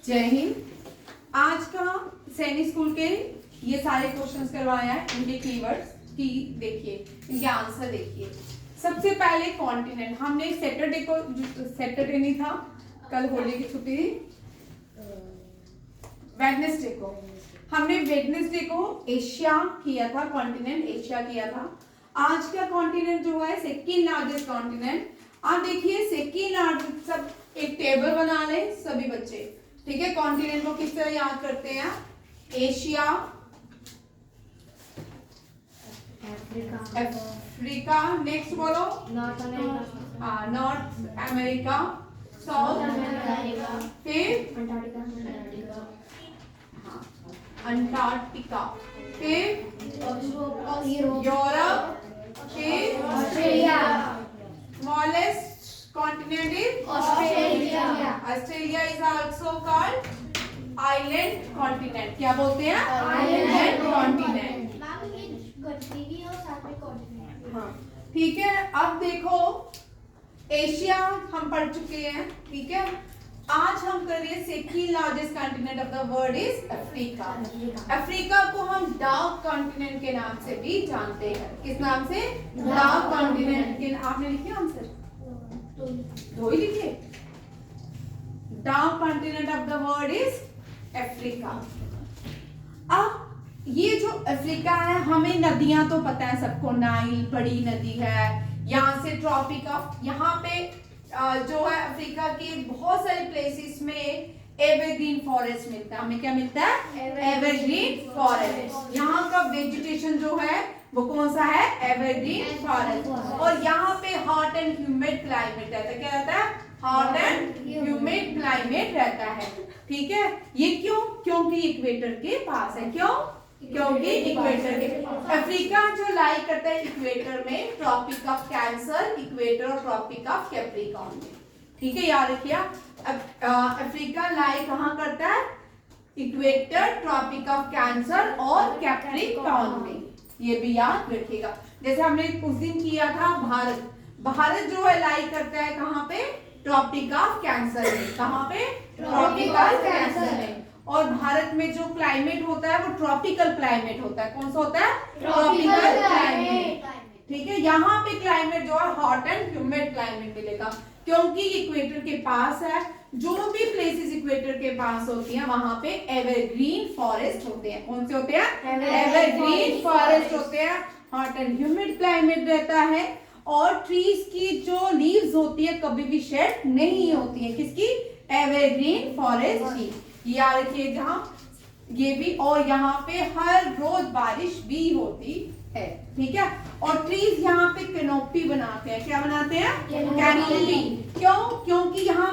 जय हिंद। आज का सैनिक स्कूल के ये सारे क्वेश्चंस करवाए हैं, इनके कीवर्ड्स की देखिए, इनके आंसर देखिए। सबसे पहले कॉन्टिनेंट, हमने सैटरडे को, सैटरडे नहीं था कल, होली की छुट्टी थी, वेडनेसडे को हमने वेडनेसडे को एशिया किया था, कॉन्टिनेंट एशिया किया था। आज का कॉन्टिनेंट जो है सेकंड लार्जेस्ट कॉन्टिनेंट। आप देखिए सेकंड लार्जेस्ट, सब एक टेबल बना ले सभी बच्चे, ठीक है। कॉन्टिनेंट को किस तरह याद करते हैं? एशिया, अफ्रीका, नेक्स्ट बोलो north America, north America, south America, फिर अंटार्कटिका, अंटार्कटिका, फिर यूरोप, फिर Australia, smallest continent is Australia, Australia is also called island continent। क्या बोलते हैं? Island continent। हाँ, ठीक है। अब देखो एशिया हम पढ़ चुके हैं, ठीक है। आज हम कर रहे हैं second largest continent of the world is Africa. Africa को हम डार्क कॉन्टिनेंट के नाम से भी जानते हैं। किस नाम से? डार्क कॉन्टिनेंट के। आपने लिखे आंसर? दो ही लिखे। Dark continent of the world is Africa. अब ये जो अफ्रीका है, हमें नदियां तो पता है सबको, नाइल बड़ी नदी है, यहाँ से ट्रॉपिक ऑफ, यहाँ पे जो है अफ्रीका के बहुत सारे प्लेसेस में एवरग्रीन फॉरेस्ट मिलता है। हमें क्या मिलता है? Evergreen forest. यहाँ का वेजिटेशन जो है वो कौन सा है? Evergreen forest. और यहाँ पे हॉट एंड ह्यूमिड क्लाइमेट रहता है। क्या रहता है? हॉट एंड ह्यूमिड क्लाइमेट रहता है, ठीक है। ये क्यों? क्योंकि इक्वेटर के पास है। क्यों? क्योंकि इक्वेटर के, अफ्रीका जो लाई करता है इक्वेटर में, ट्रॉपिक ऑफ कैंसर, इक्वेटर और ट्रॉपिक ऑफ कैप्रिकॉर्न में, ठीक है, याद रखिए। अफ्रीका लाई कहाँ करता है? इक्वेटर, ट्रॉपिक ऑफ कैंसर और कैप्रिकॉर्न में, ये भी याद रखिएगा। जैसे हमने उस दिन किया था भारत, भारत जो है लाई करता है कहाँ पे? ट्रॉपिक ऑफ कैंसर में। कहाँ पे? ट्रॉपिक ऑफ कैंसर में। और भारत में जो क्लाइमेट होता है वो ट्रॉपिकल क्लाइमेट होता है। कौन सा होता है? ट्रॉपिकल क्लाइमेट, ठीक है। यहाँ पे क्लाइमेट जो है हॉट एंड ह्यूमिड क्लाइमेट मिलेगा, क्योंकि इक्वेटर के पास है। जो भी प्लेसेस इक्वेटर के पास होती हैं वहां पे एवरग्रीन फॉरेस्ट होते हैं। कौन से होते हैं? एवरग्रीन फॉरेस्ट होते हैं। हॉट एंड ह्यूमिड क्लाइमेट रहता है, और ट्रीज की जो लीव्स होती है कभी भी शेड नहीं होती है। किसकी? एवरग्रीन फॉरेस्ट की। याद रखिए, जहाँ ये भी, और यहाँ पे हर रोज बारिश भी होती है, ठीक है। और ट्रीज यहाँ पे कैनोपी बनाते हैं। क्या बनाते हैं? कैनोपी। क्यों? क्योंकि यहाँ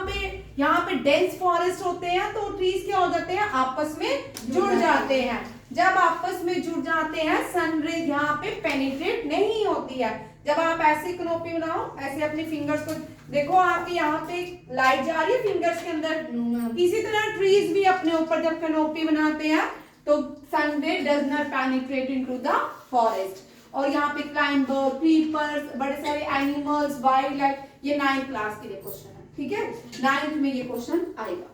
पे डेंस फॉरेस्ट होते हैं, तो ट्रीज क्या हो जाते हैं? आपस में जुड़ जाते हैं। जब आपस में जुड़ जाते हैं, सनरेज यहाँ पे पेनिट्रेट नहीं होती है। जब आप ऐसे कैनोपी बनाओ, ऐसे अपने फिंगर्स को देखो, आपके यहाँ पे लाइट जा रही है फिंगर्स के अंदर। इसी तरह ट्रीज भी अपने ऊपर जब कैनोपी बनाते हैं तो sunray does not penetrate into the forest. और यहाँ पे क्लाइंबर, क्रीपर्स, बड़े सारे एनिमल्स, वाइल्ड लाइफ, ये 9th क्लास के लिए क्वेश्चन है, ठीक है। 9th में ये क्वेश्चन आएगा।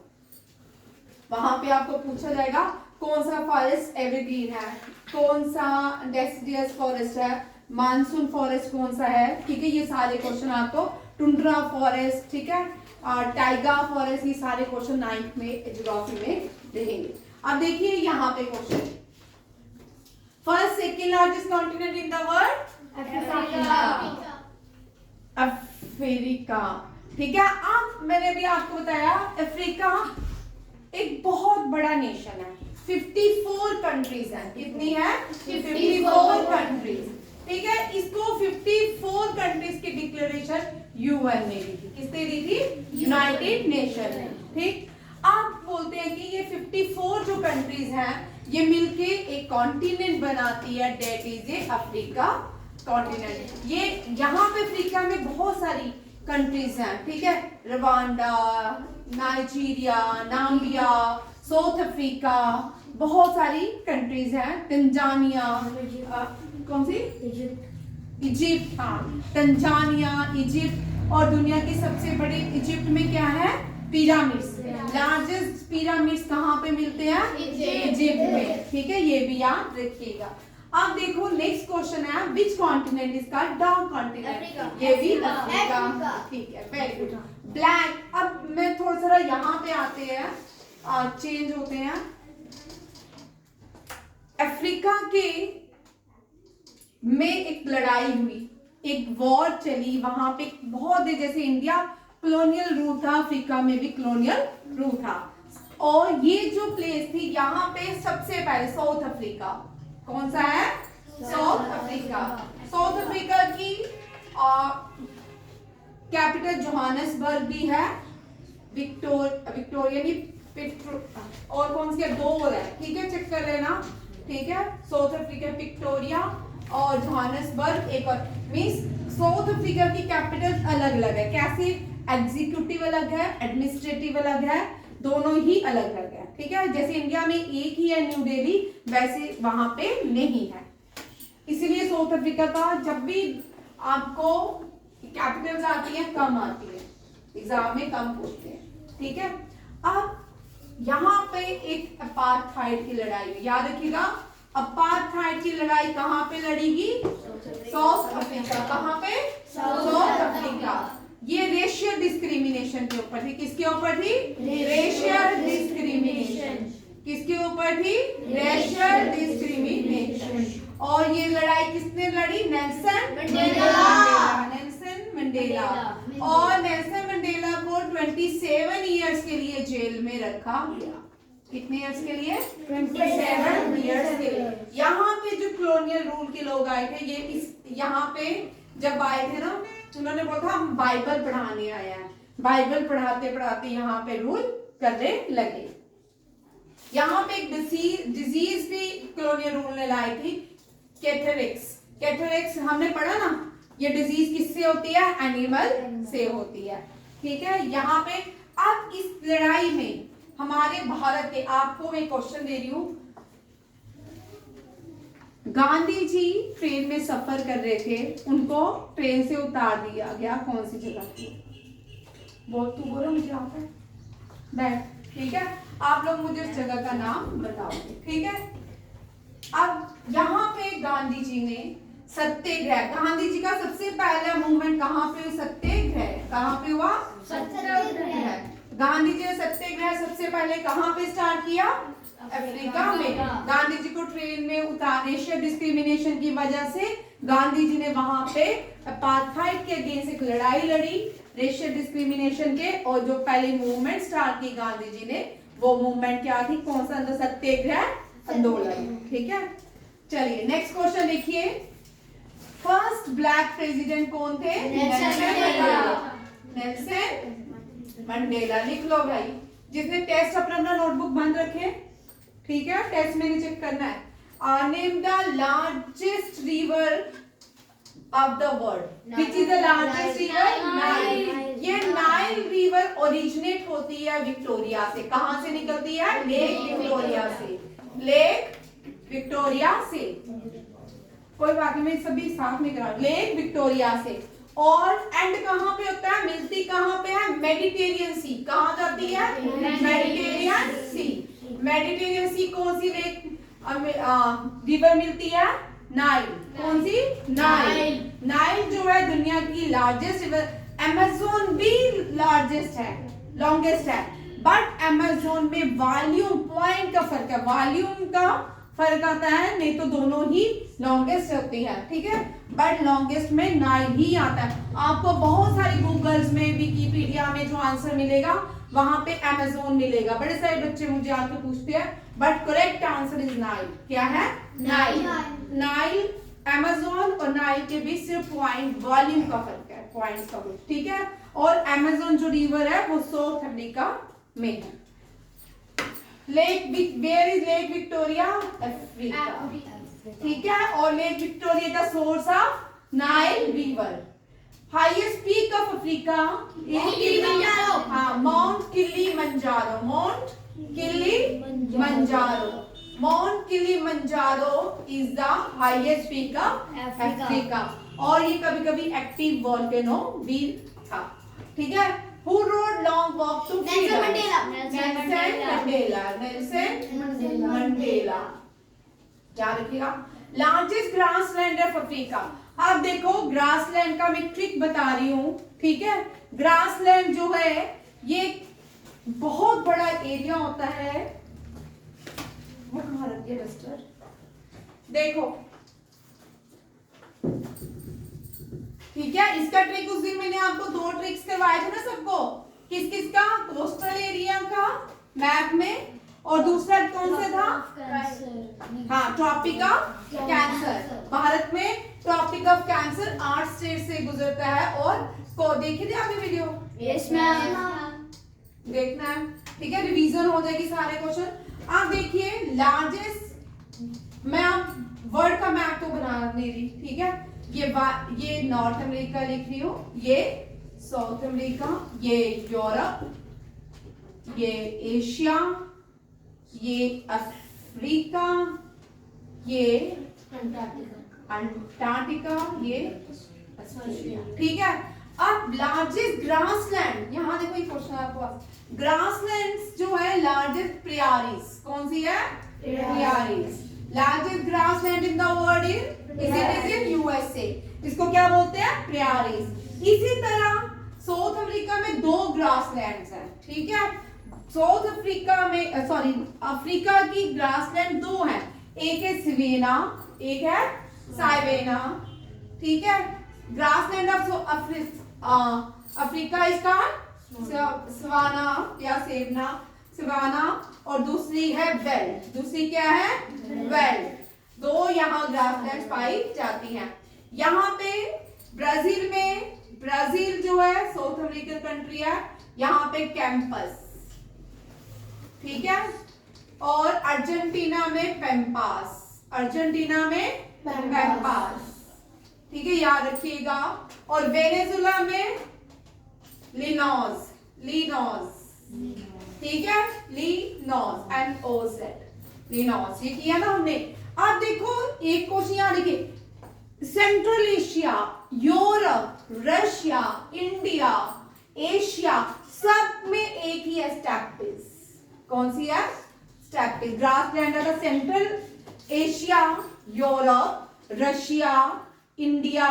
वहां पे आपको पूछा जाएगा कौन सा फॉरेस्ट एवरग्रीन है, कौन सा डेसिडियस फॉरेस्ट है, मानसून फॉरेस्ट कौन सा है, ठीक है। ये सारे क्वेश्चन आपको, टुंड्रा फॉरेस्ट, ठीक है, टाइगा फॉरेस्ट, ये सारे क्वेश्चन 9th में ज्योग्राफी में रहेंगे। अब देखिए यहाँ पे question, first second largest continent in the world? Africa, ठीक है। अब मैंने भी आपको बताया अफ्रीका एक बहुत बड़ा नेशन है, 54 कंट्रीज है। कितनी है? 54 कंट्रीज, ठीक है। इसको 54 कंट्रीज की डिक्लेरेशन यूएन ने दी थी। किसने दी थी? यूनाइटेड नेशन ने, ठीक। आप बोलते हैं कि ये 54 जो कंट्रीज हैं ये मिलके एक कॉन्टिनेंट बनाती है, that is a Africa continent. ये यहाँ पे अफ्रीका में बहुत सारी कंट्रीज हैं, ठीक है। Rwanda, Nigeria, Namibia, south Africa, बहुत सारी कंट्रीज हैं। तंजानिया, कौन सी? इजिप्ट, हाँ, तंजानिया, इजिप्ट। और दुनिया की सबसे बड़ी इजिप्ट में क्या है? पिरामिड्स। लार्जेस्ट पिरामिड्स कहाँ पे मिलते हैं? इजिप्ट में। ठीक है, ये भी याद रखिएगा। अब देखो नेक्स्ट क्वेश्चन है, which continent is called dark continent? ये भी अफ्रीका। ठीक है, वेरी गुड। ब्लैक। अब मैं थोड़ा सा यहाँ पे आते हैं, चेंज होते हैं। अफ्रीका के में एक लड़ाई हुई, एक वॉर चली वहां पे बहुत देर, जैसे इंडिया कॉलोनियल रूल था, अफ्रीका में भी कॉलोनियल रूल था। और ये जो प्लेस थी यहाँ पे सबसे पहले साउथ अफ्रीका, कौन सा है? South Africa. साउथ अफ्रीका की कैपिटल जोहान्सबर्ग भी है, विक्टोरिया नहीं, और कौन सी है? दो और है। ठीक है, चेक कर लेना। ठीक है, साउथ अफ्रीका विक्टोरिया और जोहान्सबर्ग एक और। मींस साउथ अफ्रीका की कैपिटल अलग अलग है। कैसे? एग्जीक्यूटिव अलग है, एडमिनिस्ट्रेटिव अलग है, दोनों ही अलग अलग है। ठीक है, जैसे इंडिया में एक ही है न्यू दिल्ली, वैसे वहां पे नहीं है। इसीलिए साउथ अफ्रीका का जब भी आपको कैपिटल्स आती है कम आती है, एग्जाम में कम पूछते हैं। ठीक है, अब यहाँ पे एक अपार्थाइड की लड़ाई हुई, याद रखिएगा। अपार्थाइड की लड़ाई कहाँ पे लड़ेगी? South Africa. कहाँ पे? South Africa. ये रेशियल डिस्क्रिमिनेशन के ऊपर थी। किसके ऊपर थी? Racial discrimination. किसके ऊपर थी? Racial discrimination. और ये लड़ाई किसने लड़ी? Nelson Mandela. Nelson Mandela. और नेल्सन मंडेला को 27 इयर्स के लिए जेल में रखा गया। कितने इयर्स के लिए? 27 इयर्स के लिए। यहाँ पे जो कॉलोनियल रूल के लोग आए थे, ये इस यहाँ पे जब आए थे ना, उन्होंने बोला था हम बाइबल पढ़ाने आए हैं। बाइबल पढ़ाते पढ़ाते यहाँ पे रूल करने लगे। यहाँ पे एक डिजीज भी कॉलोनियल रूल ने लाई थी, कैथरिक्स। कैथरिक्स हमने पढ़ा ना, ये डिजीज किससे होती है? एनिमल से होती है। ठीक है, यहाँ पे अब इस लड़ाई में हमारे भारत के, आपको मैं क्वेश्चन दे रही हूं, गांधी जी ट्रेन में सफर कर रहे थे, उनको ट्रेन से उतार दिया गया कौन सी जगह पे? तू बोलो मुझे आता है, बैठ। ठीक है, आप लोग मुझे उस जगह का नाम बताओगे। ठीक है, अब यहाँ पे गांधी जी ने सत्याग्रह, गांधी जी का सबसे पहला मूवमेंट कहाँ पे? सत्याग्रह। कहाँ पे हुआ? सत्याग्रह। गांधी जी ने सत्याग्रह सबसे पहले कहाँ पे स्टार्ट किया? अफ्रीका में। गांधी जी को ट्रेन में उतार, रेशियल डिस्क्रिमिनेशन की वजह से गांधी जी ने वहां पे अपार्थाइड के अगेंस्ट एक लड़ाई लड़ी, रेशियल डिस्क्रिमिनेशन के। और जो पहले मूवमेंट स्टार्ट की गांधी जी ने, वो मूवमेंट क्या थी? कौन सा? सत्याग्रह आंदोलन। ठीक है, चलिए नेक्स्ट क्वेश्चन देखिए। फर्स्ट ब्लैक प्रेसिडेंट कौन थे? Nelson Mandela. लिख लो भाई, जिसने टेस्ट अपना नोटबुक बंद रखे। ठीक है, टेस्ट में चेक करना है। Name the largest river of the world. Which is the largest river? Nile. ये नाइल रिवर ओरिजिनेट होती है विक्टोरिया से। कहां से निकलती है? लेक विक्टोरिया से। लेक विक्टोरिया से, कोई बात नहीं, मैं सभी साथ में करा। लेक विक्टोरिया से। और एंड कहां पे होता है? मिलती कहां पे है? मेडिटेरियन सी। कहां जाती है? मेडिटेरियन सी। मेडिटेरियन सी कौन सी लेक रिवर मिलती है? नाइल। कौन सी? नाइल। नाइल जो है दुनिया की लार्जेस्ट रिवर। अमेज़न भी लार्जेस्ट है, लॉन्गेस्ट है, बट अमेज़न में वॉल्यूम पॉइंट का फर्क है, वॉल्यूम का फर्क आता है, नहीं तो दोनों ही लॉन्गेस्ट होती है। ठीक है, बट लॉन्गेस्ट में नाइल ही आता है। आपको बहुत सारी गूगल्स में, विकिपीडिया में जो आंसर मिलेगा वहां पे अमेज़न मिलेगा। बड़े सारे बच्चे मुझे आके पूछते हैं, but correct answer is Nile. क्या है? नाइल। नाइल, अमेज़न और नाइल के बीच सिर्फ पॉइंट, वॉल्यूम का फर्क है, पॉइंट्स का। ठीक है, और अमेज़न जो रिवर है वो साउथ अफ्रीका में है। Lake where is lake Victoria? Africa. ठीक है, और लेक विक्टोरिया का source of Nile river. Highest peak of Africa mount Kilimanjaro. Mount Kilimanjaro. Mount Kilimanjaro is the highest peak of Africa. और ये कभी कभी एक्टिव वोल्केनो भी था। ठीक है, Who wrote Long Walk to Nelson Freedom? Mandela. Nelson Mandela. क्या रखिएगा? Largest grassland of Africa. अब देखो ग्रासलैंड का मैं ट्रिक बता रही हूँ, ठीक है? ग्रासलैंड जो है ये बहुत बड़ा एरिया होता है। वो कहाँ रख दिया डस्टर? देखो, ठीक है, इसका ट्रिक उस दिन मैंने आपको 2 ट्रिक्स करवाए थे ना सबको। किस किस का? कोस्टल एरिया का मैप में, और दूसरा कौन सा था? हाँ, ट्रॉपिक ऑफ कैंसर। भारत में ट्रॉपिक ऑफ कैंसर 8 स्टेट से गुजरता है। और को देखी थी आपने वीडियो? Yes ma'am. देखना है, ठीक है, रिवीजन हो जाएगी सारे क्वेश्चन। आप देखिए लार्जेस्ट, मैं आप वर्ल्ड का मैप तो बना नहीं रही, ठीक है? ये नॉर्थ अमेरिका लिख रही हूँ, ये साउथ अमेरिका, ये यूरोप, ये एशिया, ये अफ्रीका, ये अंटार्कटिका, ये ऑस्ट्रेलिया, ठीक है? अब लार्जेस्ट ग्रासलैंड, यहाँ देखो ये क्वेश्चन आपको पास, ग्रासलैंड्स जो है लार्जेस्ट प्रियरीज कौन सी है? Prairies. Largest grassland in the world is in USA, इसको क्या बोलते हैं? प्रियरीज। इसी तरह साउथ अफ्रीका में 2 ग्रासलैंड्स हैं, ठीक है? साउथ अफ्रीका में अफ्रीका की ग्रासलैंड 2 है, एक है सवेना, एक है साइवेना, ठीक है? ग्रासलैंड ऑफ अफ्रीका इसका सवाना या सेवना, सवाना, और दूसरी है वेल्ड। दूसरी क्या है? वेल्ड। 2 यहाँ ग्रासलैंड पाई जाती हैं। यहाँ पे ब्राजील में, ब्राजील जो है साउथ अमेरिकन कंट्री है, यहाँ पे कैंपस, ठीक है? और अर्जेंटीना में पेम्पास, अर्जेंटीना में पेम्पास, ठीक है, याद रखिएगा। और वेनेजुला में लिनोज, ठीक है, लिनोज, NOZ, लिनोज, ये किया ना हमने। अब देखो एक क्वेश्चन यहाँ देखिए, central Asia, Europe, Russia, India, Asia, सब में एक ही है स्टेप्स। कौन सी है? स्टेप्स। ग्रासलैंड है central Asia, Europe, Russia, India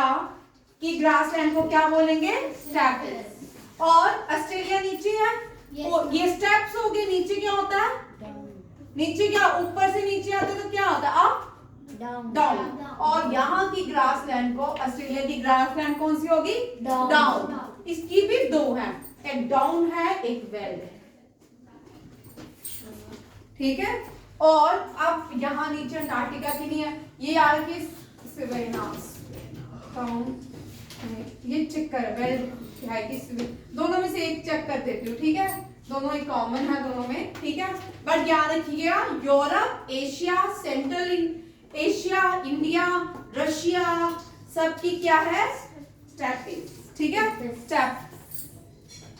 की ग्रासलैंड को क्या बोलेंगे? स्टेप्स। और ऑस्ट्रेलिया नीचे है, ये स्टेप्स हो गए। नीचे क्या होता है? नीचे क्या, ऊपर से नीचे आते तो क्या होता है? Up down. और यहाँ की ग्रासलैंड को, ऑस्ट्रेलिया की ग्रासलैंड कौन सी होगी? डाउन। इसकी भी 2 है, एक डाउन है, एक वेल है, ठीक है? और अब यहाँ नीचे अंटार्कटिका की नहीं है, ये आ रही है डाउन, ये चेक कर, वेल है कि दोनों में से एक चेक कर देती हूँ, ठीक है? दोनों एक कॉमन है दोनों में, ठीक है? बट याद रखिएगा Europe, Asia, central Asia, India, Russia, सबकी क्या है? स्टेप्स, ठीक है? स्टेप।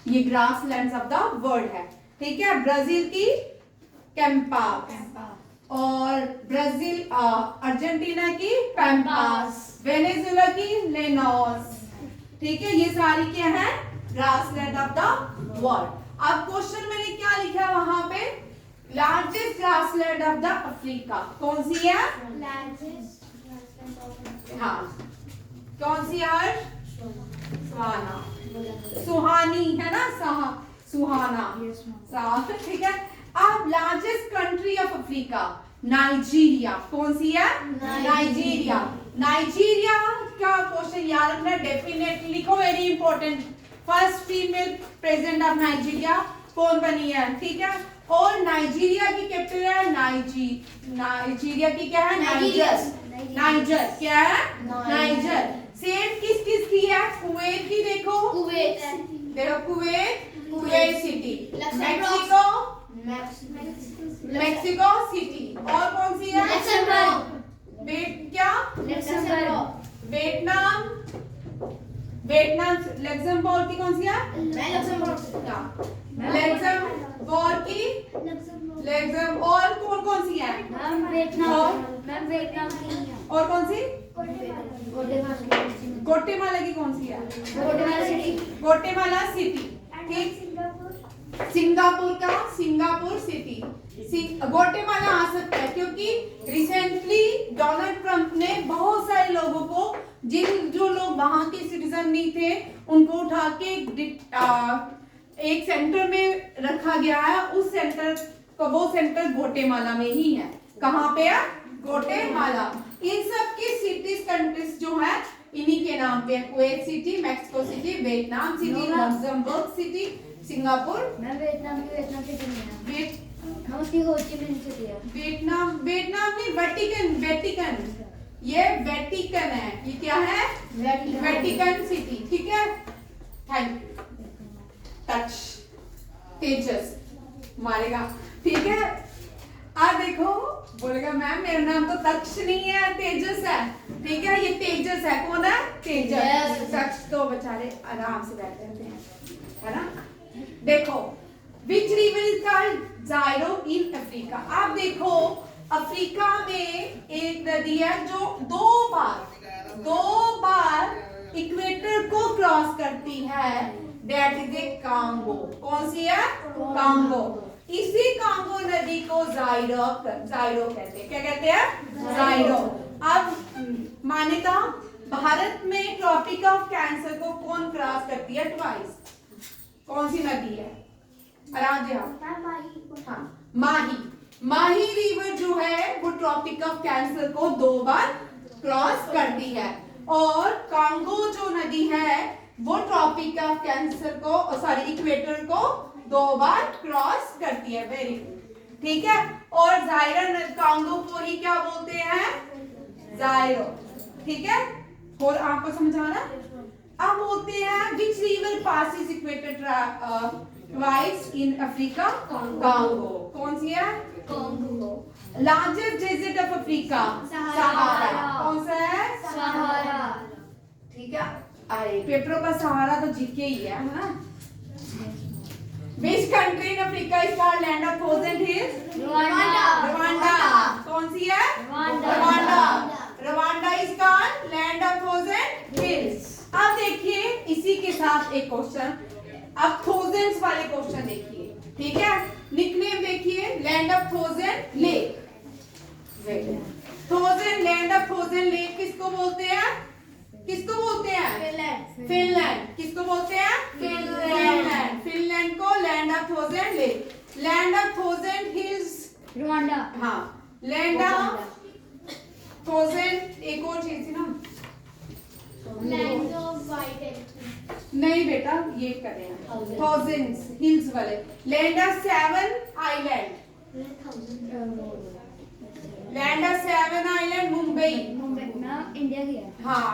ये ग्रासलैंड्स ऑफ द वर्ल्ड है, ठीक है? ब्राजील की कैंपास, और ब्राजील अर्जेंटीना की पेम्पास, वेनेजुला की लेनोस, ठीक है? ये सारी क्या है? Grassland of the world. अब क्वेश्चन मैंने क्या लिखा है वहां पे? Largest grassland of the Africa कौन सी है? हाँ, कौन सी है? सुहाना, सुहानी है ना, सुहाना, ठीक है? अब largest country of Africa Nigeria कौन सी है? नाइजीरिया। नाइजीरिया का क्वेश्चन याद रखना, डेफिनेटली लिखो, very important. First female president of Nigeria कौन बनी है, ठीक है? और नाइजीरिया की कैपिटल है नाइजीरिया की क्या है? नाइजर। क्या है? नाइजर। सेम किस किस की है? कुवैत की, देखो कुवैत सिटी, मैक्सिको सिटी, और कौन सी है? वियतनाम, लग्जमबर्ग की कौन सी है? और कौन सी है? और कौन सी? गोटेमाला की कौन सी है? गोटेमाला सिटी, ठीक, सिंगापुर का सिंगापुर सिटी, ग्वाटेमाला आ सकता है क्योंकि रिसेंटली डोनाल्ड ट्रंप ने बहुत सारे लोगों को, जो लोग वहां के सिटीजन नहीं थे, उनको उठा के एक सेंटर में रखा गया है। उस सेंटर का वो सेंटर ग्वाटेमाला में ही है। कहाँ पे है? ग्वाटेमाला। इन सब की सिटीज कंट्रीज जो है इन्हीं के नाम पे है। Kuwait city, Mexico city, Vietnam city, Luxembourg city, Singapore. मैं वियतनाम सिटी में वियतनाम हम उसकी हो ची मिन्ह सिटी है। वियतनाम नहीं, वेटिकन, ये वेटिकन है। ये क्या है? Vatican city. ठीक है, थैंक यू। टच तेजस मारेगा। ठीक है, अब देखो बोलेगा मैम मेरा नाम तो तक्ष नहीं है, तेजस है। ठीक है, ये तेजस है। कौन है? तेजस। तक्ष तो बेचारे आराम से बैठे रहते हैं, है ना। देखो, which river is called Zaire in Africa. आप देखो अफ्रीका में एक नदी है जो दो बार इक्वेटर को क्रॉस करती है, दैट इज ए कांगो। कौन सी है? कांगो। इसी कांगो नदी को जायरो कहते हैं। क्या कहते हैं? जायरो। अब मान्यता, भारत में ट्रॉपिक ऑफ कैंसर को कौन क्रॉस करती है ट्वाइस? कौन सी नदी है? हाँ, माही रिवर जो है वो ट्रॉपिक ऑफ कैंसर को 2 बार क्रॉस करती है। और कांगो जो नदी है वो ट्रॉपिक ऑफ कैंसर को, इक्वेटर को 2 बार क्रॉस करती है। Very good. ठीक है, और जायरो कांगो को ही क्या बोलते हैं? जायरो। ठीक है, और आपको समझ आ रहा? अब बोलते हैं which river passes equator twice in Africa? Congo. कौन सी है? Congo. Largest desert of Africa? Sahara. कौन सा है? सहारा। ठीक है, अरे पेपरों का सहारा तो जीके ही है ना। Which country in Africa is called land of thousand hills? Rwanda. कौन सी है? Rwanda is called land of thousand hills। अब देखिए इसी के साथ एक क्वेश्चन, अब थाउजेंड्स वाले क्वेश्चन देखिए। ठीक है, निकनेम देखिए, land of thousand lake. Land of thousand lake किसको बोलते हैं? फिनलैंड। किसको बोलते हैं? फिनलैंड को land of thousand lake. Land of thousand hills Rwanda. हाँ, लैंड ऑफ थाउजेंड एक और चीज थी ना। लैंड ऑफ वाइट नहीं बेटा, ये करें थाउजेंड्स हिल्स वाले। Land of 7 island. Land of 7 island Mumbai में इंडिया की है। हाँ,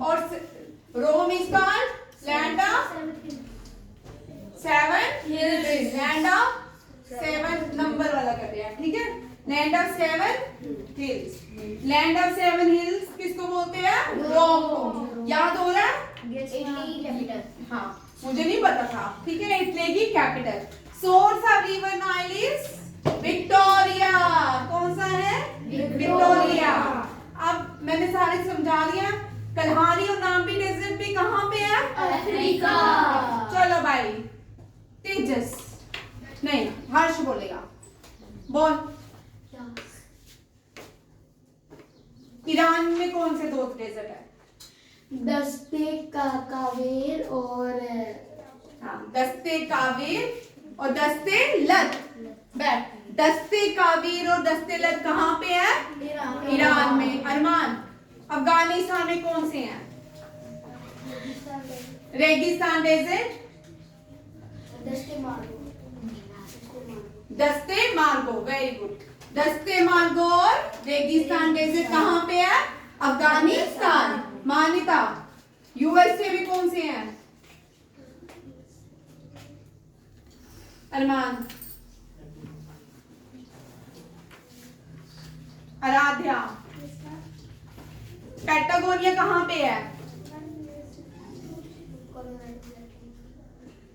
और Rome is called land of 7 hills. Land of 7 number वाला करते हैं। ठीक है, land of 7 hills. Land of 7 hills किसको बोलते हैं? रोम को। याद हो रहा है? Italy capital. हाँ, मुझे नहीं पता था। ठीक है, इटली की capital. Source of river Nile is Victoria. कौन सा है? विक्टोरिया। अब मैंने सारे समझा दिया। कल्हारी और नाम्बी डेजर्ट भी कहाँ पे है? अफ्रीका। चलो भाई, तेजस नहीं, हर्ष बोलेगा। बोल, ईरान में कौन से 2 डेजर्ट है? दस्ते का कावेर और हाँ, दस्ते कावीर और दस्ते लत। बैठ, दस्ते कावीर और दस्ते लत कहाँ पे है? ईरान में। अरमान, अफगानिस्तान में कौन से हैं? रेगिस्तान डेजर्ट, दस्ते मार्गो। Very good. दस्ते मार्गो और रेगिस्तान डेजर्ट कहाँ पे है? अफगानिस्तान। मान्यता, यूएसए में कौन से हैं? अरमान, आराध्या, पैटागोनिया कहाँ पे है?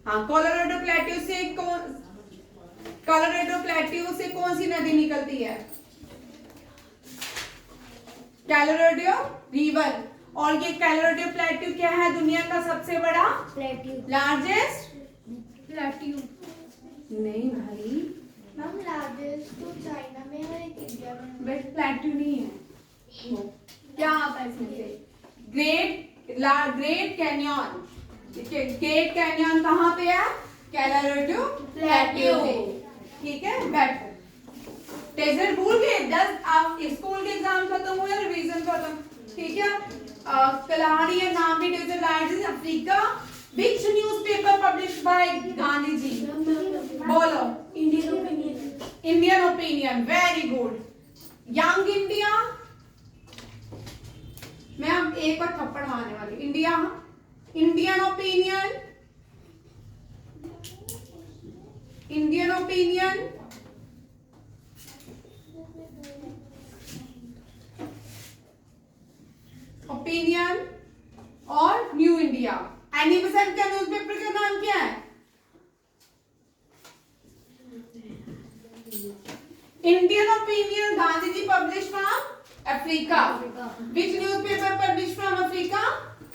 हाँ, कोलोराडो प्लेट्यू से कौन सी नदी निकलती है? Colorado river. और ये कोलोराडो प्लेट्यू क्या है? दुनिया का सबसे बड़ा प्लेट्यू। Largest plateau. नहीं भाई, मैम लार्जेस्ट तो चाइना में है, एक इंडिया में है। बट प्लेट्यू नहीं है। क्या आता है इसमें से? Great canyon. ग्रेट कैनियन कहाँ पे है? कैलोराडो प्लेट्यू। ठीक है, बैठो। डेजर्ट भूल गए? 10 आप स्कूल के एग्जाम खत्म हुए, रिवीजन खत्म। ठीक है, कलाड़ी है नाम भी desert rides Africa. Which newspaper published by Gandhi ji? बोलो। Indian Opinion. Indian Opinion, very good. Young India, मैं अब एक बार थप्पड़ मारने वाली। India, Indian Opinion, Indian Opinion, Opinion और न्यू इंडिया। एनी बेसेंट का न्यूज़पेपर का नाम क्या है? Indian Opinion Gandhi ji publish from Africa. Which newspaper publish from Africa?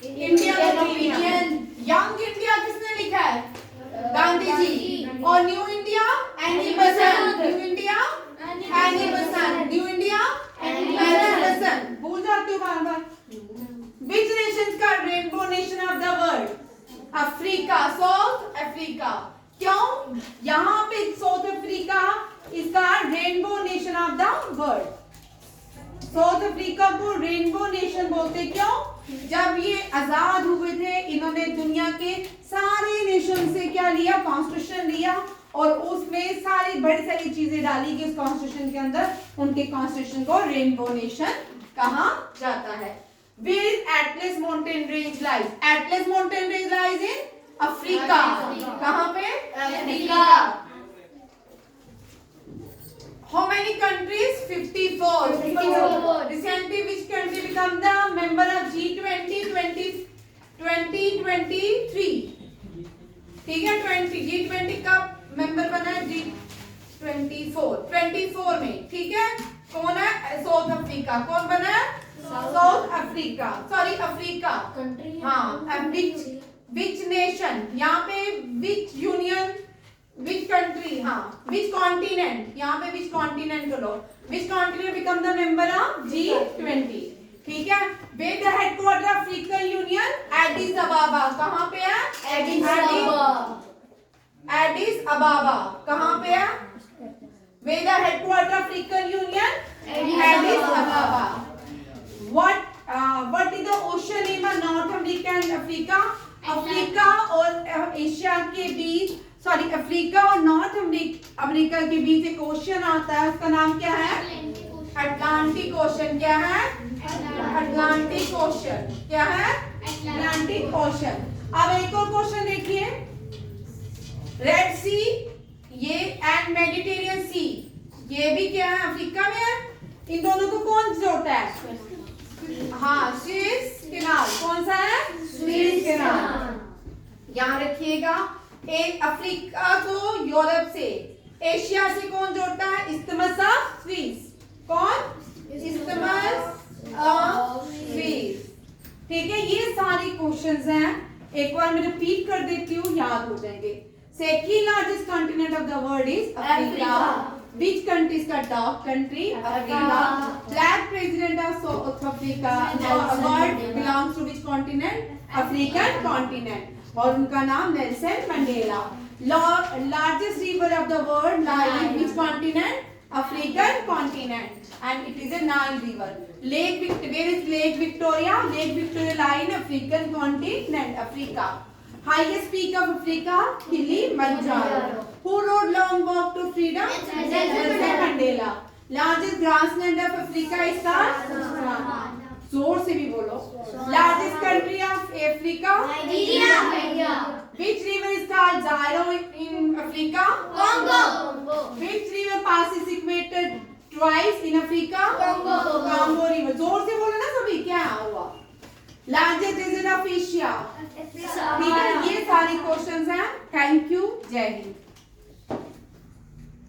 Indian Opinion. Young India किसने लिखा है? गांधी जी। और new India? Annie Besant. New India? Annie Besant. New India? Annie Besant. भूल जाते हो बार बार। Which nations का rainbow nation of the world? Africa, south Africa. क्यों? यहाँ पे साउथ अफ्रीका इसका rainbow nation of the world. South Africa को rainbow nation बोलते क्यों? जब ये आजाद हुए थे, इन्होंने दुनिया के सारे नेशन से क्या लिया? कॉन्स्टिट्यूशन लिया और उसमें सारी बड़ी सारी चीजें डाली कि उस कॉन्स्टिट्यूशन के अंदर उनके कॉन्स्टिट्यूशन को रेनबो नेशन कहा जाता है। Where is Atlas mountain range lies? Atlas mountain range lies in Africa. कहाँ पे? Africa. How many countries? 54. Recently, which country become the member of G20 2023? ठीक है, G20 का मेंबर बना है G24 में। ठीक है, कौन है? South Africa. कौन बना है? South Africa, sorry Africa country. हाँ, विच नेशन, यहाँ पे विच यूनियन, विच कंट्री, हाँ विच कॉन्टिनेंट, यहाँ पे विच कॉन्टिनेंट को लो। Which continent become the member of G20। ठीक है, where the headquarter of African Union? Addis Ababa. कहाँ पे है? Addis Ababa. कहाँ पे है? Where the headquarter of African Union? Addis Ababa. What is the ocean name of North America and Africa? Africa और Asia के बीच, सॉरी अफ्रीका और north America के बीच एक ओशन आता है, उसका नाम क्या है? Atlantic ocean. क्या है? Atlantic ocean. क्या है? Atlantic ocean. अब एक और क्वेश्चन देखिए, रेड सी ये एंड मेडिटेरियन सी, ये भी क्या है? अफ्रीका में है। इन दोनों को कौन जोड़ता है? हाँ, स्विस कैनाल। कौन सा है? Swiss canal. यहाँ रखिएगा, एक अफ्रीका को यूरोप से, एशिया से कौन जोड़ता है? Isthmus of Suez. कौन? Isthmus of Suez. ठीक है, ये सारी क्वेश्चंस हैं। एक बार मैं रिपीट कर देती हूँ, याद हो जाएंगे। Second largest continent of the world is Africa. Which country is the top country? Africa. Flag president of South Africa. Award belongs to which continent? African continent. और उनका नाम Nelson Mandela. Largest river of the world lies in which continent? African continent. And it is a Nile river. Where is Lake Victoria? Lake Victoria lies in African continent, Africa. Highest peak of Africa? Kilimanjaro. Who wrote Long Walk to Freedom? Nelson Mandela. Largest grassland of Africa is Sahara. जोर से भी बोलो। Largest country of Africa? Nigeria. Which river is called Zaire in Africa? Congo. Which river passes equator twice in Africa? Congo river. जोर से बोलो ना सभी, क्या हुआ? Largest desert of Asia? ठीक है, ये सारे क्वेश्चंस हैं। थैंक यू, जय हिंद।